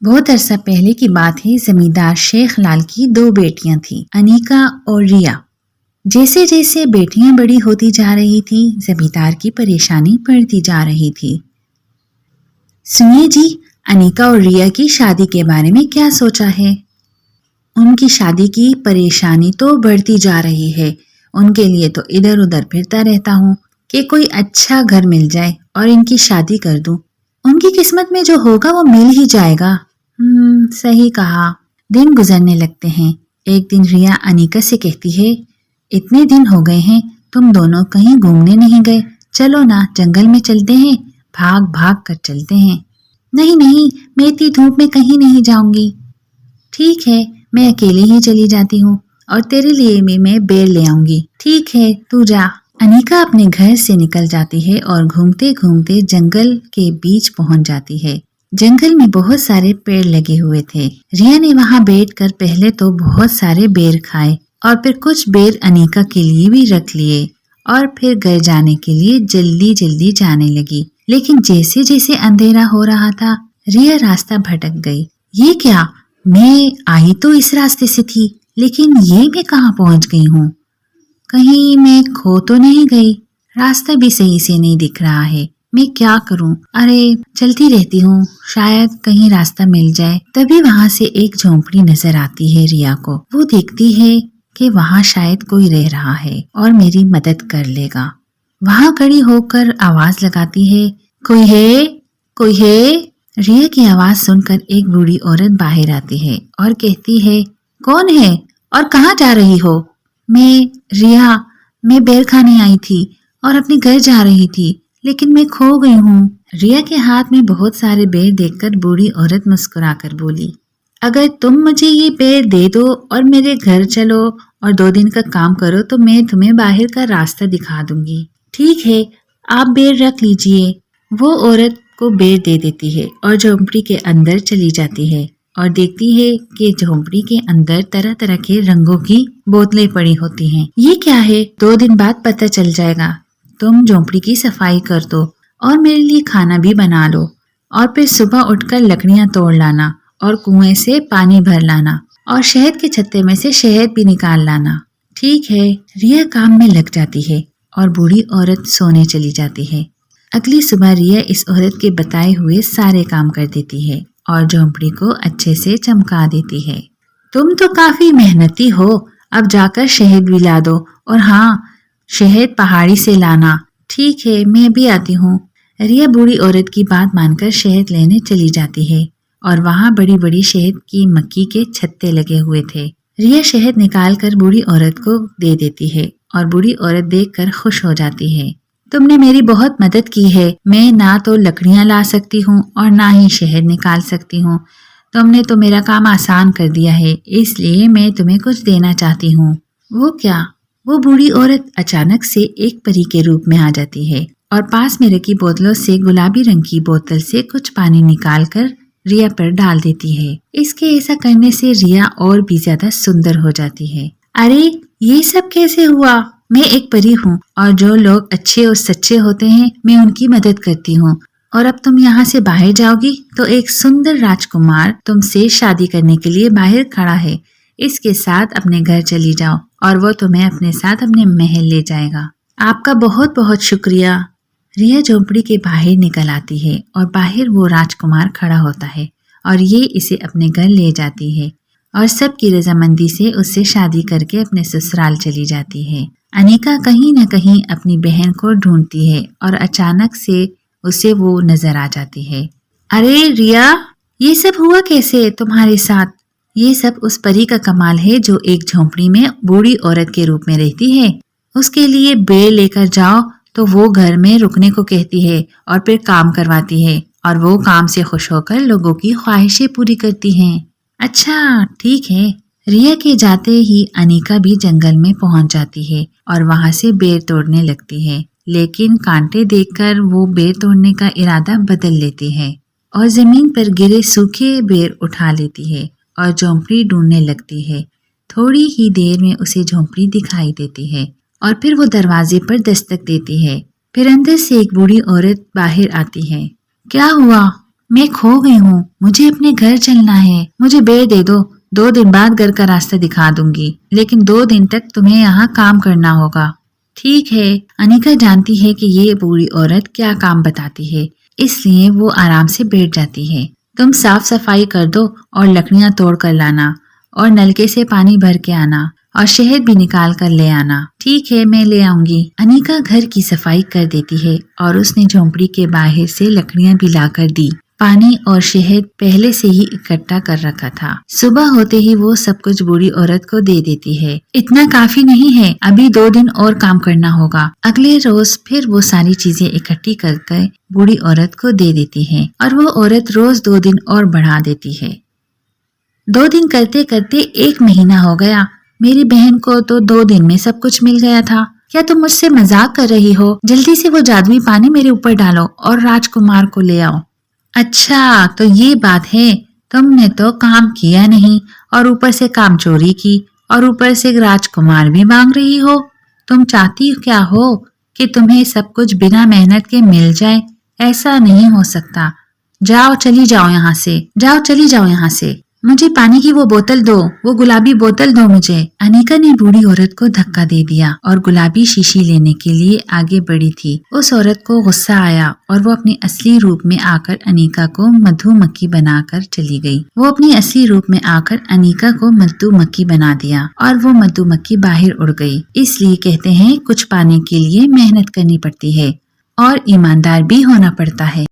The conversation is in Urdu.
بہت عرصہ پہلے کی بات ہے، زمیندار شیخ لال کی 2 بیٹیاں تھیں، انیکا اور ریا۔ جیسے جیسے بیٹیاں بڑی ہوتی جا رہی تھیں، زمیندار کی پریشانی بڑھتی جا رہی تھی۔ سنیے جی، انیکا اور ریا کی شادی کے بارے میں کیا سوچا ہے؟ ان کی شادی کی پریشانی تو بڑھتی جا رہی ہے۔ ان کے لیے تو ادھر ادھر پھرتا رہتا ہوں کہ کوئی اچھا گھر مل جائے اور ان کی شادی کر دوں۔ ان کی قسمت میں جو ہوگا وہ مل ہی جائے گا۔ صحیح کہا۔ دن گزرنے لگتے ہیں۔ ایک دن ریا انیکا سے کہتی ہے، اتنے دن ہو گئے ہیں تم دونوں کہیں گھومنے نہیں گئے، چلو نا جنگل میں چلتے ہیں، بھاگ بھاگ کر چلتے ہیں۔ نہیں نہیں، میں اتنی دھوپ میں کہیں نہیں جاؤں گی۔ ٹھیک ہے، میں اکیلے ہی چلی جاتی ہوں اور تیرے لیے بھی میں بیر لے آؤں گی۔ ٹھیک ہے، تو جا۔ انیکا اپنے گھر سے نکل جاتی ہے اور گھومتے گھومتے جنگل کے بیچ پہنچ جاتی ہے۔ جنگل میں بہت سارے پیڑ لگے ہوئے تھے۔ ریا نے وہاں بیٹھ کر پہلے تو بہت سارے بیر کھائے اور پھر کچھ بیر انیکا کے لیے بھی رکھ لیے اور پھر گھر جانے کے لیے جلدی جلدی جانے لگی۔ لیکن جیسے جیسے اندھیرا ہو رہا تھا، ریا راستہ بھٹک گئی۔ یہ کیا؟ میں آئی تو اس راستے سے تھی، لیکن یہ میں کہاں پہنچ گئی ہوں؟ کہیں میں کھو تو نہیں گئی؟ راستہ بھی صحیح سے نہیں دکھ رہا ہے، میں کیا کروں؟ ارے چلتی رہتی ہوں، شاید کہیں راستہ مل جائے۔ تبھی وہاں سے ایک جھونپڑی نظر آتی ہے ریا کو۔ وہ دیکھتی ہے کہ وہاں شاید کوئی رہ رہا ہے اور میری مدد کر لے گا۔ وہاں کھڑی ہو کر آواز لگاتی ہے، کوئی ہے؟ کوئی ہے؟ ریا کی آواز سن کر ایک بوڑھی عورت باہر آتی ہے اور کہتی ہے، کون ہے اور کہاں جا رہی ہو؟ میں ریا، میں بیر کھانے آئی تھی اور اپنے گھر جا رہی تھی، لیکن میں کھو گئی ہوں۔ ریا کے ہاتھ میں بہت سارے بیر دیکھ کر بوڑھی عورت مسکرا کر بولی، اگر تم مجھے یہ بیر دے دو اور میرے گھر چلو اور 2 دن کا کام کرو تو میں تمہیں باہر کا راستہ دکھا دوں گی۔ ٹھیک ہے، آپ بیر رکھ لیجئے۔ وہ عورت کو بیر دے دیتی ہے اور جھونپڑی کے اندر چلی جاتی ہے اور دیکھتی ہے کہ جھونپڑی کے اندر طرح طرح کے رنگوں کی بوتلیں پڑی ہوتی ہیں۔ یہ کیا ہے؟ 2 دن بعد پتہ چل جائے گا۔ تم جھونپڑی کی صفائی کر دو اور میرے لیے کھانا بھی بنا لو اور پھر صبح اٹھ کر لکڑیاں توڑ لانا اور کنویں سے پانی بھر لانا اور شہد کے چھتے میں سے شہد بھی نکال لانا۔ ٹھیک ہے، ریا کام میں لگ جاتی ہے اور بوڑھی عورت سونے چلی جاتی ہے۔ اگلی صبح ریا اس عورت کے بتائے ہوئے سارے کام کر دیتی ہے اور جھونپڑی کو اچھے سے چمکا دیتی ہے۔ تم تو کافی محنتی ہو، اب جا کر شہد بھی لا دو، اور ہاں، شہد پہاڑی سے لانا۔ ٹھیک ہے، میں بھی آتی ہوں۔ ریا بوڑھی عورت کی بات مان کر شہد لینے چلی جاتی ہے اور وہاں بڑی بڑی شہد کی مکھی کے چھتے لگے ہوئے تھے۔ ریا شہد نکال کر بوڑھی عورت کو دے دیتی ہے اور بوڑھی عورت دیکھ کر خوش ہو جاتی ہے۔ تم نے میری بہت مدد کی ہے، میں نہ تو لکڑیاں لا سکتی ہوں اور نہ ہی شہد نکال سکتی ہوں، تم نے تو میرا کام آسان کر دیا ہے، اس لیے میں تمہیں کچھ دینا چاہتی ہوں۔ وہ کیا؟ وہ بوڑھی عورت اچانک سے ایک پری کے روپ میں آ جاتی ہے اور پاس میں رکھی بوتلوں سے گلابی رنگ کی بوتل سے کچھ پانی نکال کر ریا پر ڈال دیتی ہے۔ اس کے ایسا کرنے سے ریا اور بھی زیادہ سندر ہو جاتی ہے۔ ارے یہ سب کیسے ہوا؟ میں ایک پری ہوں اور جو لوگ اچھے اور سچے ہوتے ہیں میں ان کی مدد کرتی ہوں، اور اب تم یہاں سے باہر جاؤ گی تو ایک سندر راجکمار تم سے شادی کرنے کے لیے باہر کھڑا ہے، اس کے ساتھ اپنے گھر چلی جاؤ اور وہ تمہیں اپنے ساتھ اپنے محل لے جائے گا۔ آپ کا بہت بہت شکریہ۔ ریا جھونپڑی کے باہر نکل آتی ہے اور باہر وہ راجکمار کھڑا ہوتا ہے اور یہ اسے اپنے گھر لے جاتی ہے اور سب کی رضامندی سے اس سے شادی کر کے اپنے سسرال چلی جاتی ہے۔ انیکا کہیں نہ کہیں اپنی بہن کو ڈھونڈتی ہے اور اچانک سے اسے وہ نظر آ جاتی ہے۔ ارے ریا، یہ سب ہوا کیسے تمہارے ساتھ؟ یہ سب اس پری کا کمال ہے جو ایک جھونپڑی میں بوڑھی عورت کے روپ میں رہتی ہے۔ اس کے لیے بیر لے کر جاؤ تو وہ گھر میں رکنے کو کہتی ہے اور پھر کام کرواتی ہے اور وہ کام سے خوش ہو کر لوگوں کی خواہشیں پوری کرتی ہیں۔ اچھا ٹھیک ہے۔ ریا کے جاتے ہی انیکا بھی جنگل میں پہنچ جاتی ہے اور وہاں سے بیر توڑنے لگتی ہے، لیکن کانٹے دیکھ کر وہ بیر توڑنے کا ارادہ بدل لیتی ہے اور زمین پر گرے سوکھے بیر اٹھا لیتی ہے اور جھونپڑی ڈھونڈنے لگتی ہے۔ تھوڑی ہی دیر میں اسے جھونپڑی دکھائی دیتی ہے اور پھر وہ دروازے پر دستک دیتی ہے۔ پھر اندر سے ایک بوڑھی عورت باہر آتی ہے۔ کیا ہوا؟ میں کھو گئی ہوں، مجھے اپنے گھر چلنا ہے، مجھے بے دے دو، 2 دن بعد گھر کا راستہ دکھا دوں گی، لیکن 2 دن تک تمہیں یہاں کام کرنا ہوگا۔ ٹھیک ہے۔ انیکا جانتی ہے کہ یہ بوڑھی عورت کیا کام بتاتی ہے، اس لیے وہ آرام سے بیٹھ جاتی ہے۔ تم صاف صفائی کر دو اور لکڑیاں توڑ کر لانا اور نلکے سے پانی بھر کے آنا اور شہد بھی نکال کر لے آنا۔ ٹھیک ہے، میں لے آؤں گی۔ انیکا گھر کی صفائی کر دیتی ہے اور اس نے جھونپڑی کے باہر سے لکڑیاں بھی لا کر دی۔ پانی اور شہد پہلے سے ہی اکٹھا کر رکھا تھا۔ صبح ہوتے ہی وہ سب کچھ بوڑھی عورت کو دے دیتی ہے۔ اتنا کافی نہیں ہے، ابھی 2 دن اور کام کرنا ہوگا۔ اگلے روز پھر وہ ساری چیزیں اکٹھی کر کے بوڑھی عورت کو دے دیتی ہے اور وہ عورت روز 2 دن اور بڑھا دیتی ہے۔ 2 دن کرتے کرتے 1 مہینہ ہو گیا۔ میری بہن کو تو 2 دن میں سب کچھ مل گیا تھا۔ کیا تم مجھ سے مذاق کر رہی ہو؟ جلدی سے وہ جادوئی پانی میرے اوپر ڈالو اور راجکمار کو لے آؤ۔ اچھا تو یہ بات ہے، تم نے تو کام کیا نہیں اور اوپر سے کام چوری کی اور اوپر سے راجکمار بھی مانگ رہی ہو۔ تم چاہتی کیا ہو کہ تمہیں سب کچھ بنا محنت کے مل جائے؟ ایسا نہیں ہو سکتا۔ جاؤ چلی جاؤ یہاں سے، جاؤ چلی جاؤ یہاں سے۔ مجھے پانی کی وہ بوتل دو، وہ گلابی بوتل دو مجھے۔ انیکا نے بوڑھی عورت کو دھکا دے دیا اور گلابی شیشی لینے کے لیے آگے بڑھی تھی۔ اس عورت کو غصہ آیا اور وہ اپنی اصلی روپ میں آ کر انیکا کو مدھو مکھی بنا کر چلی گئی۔ وہ اپنی اصلی روپ میں آ کر انیکا کو مدھو مکھی بنا دیا اور وہ مدھو مکھی باہر اڑ گئی۔ اس لیے کہتے ہیں کچھ پانے کے لیے محنت کرنی پڑتی ہے اور ایماندار بھی ہونا پڑتا ہے۔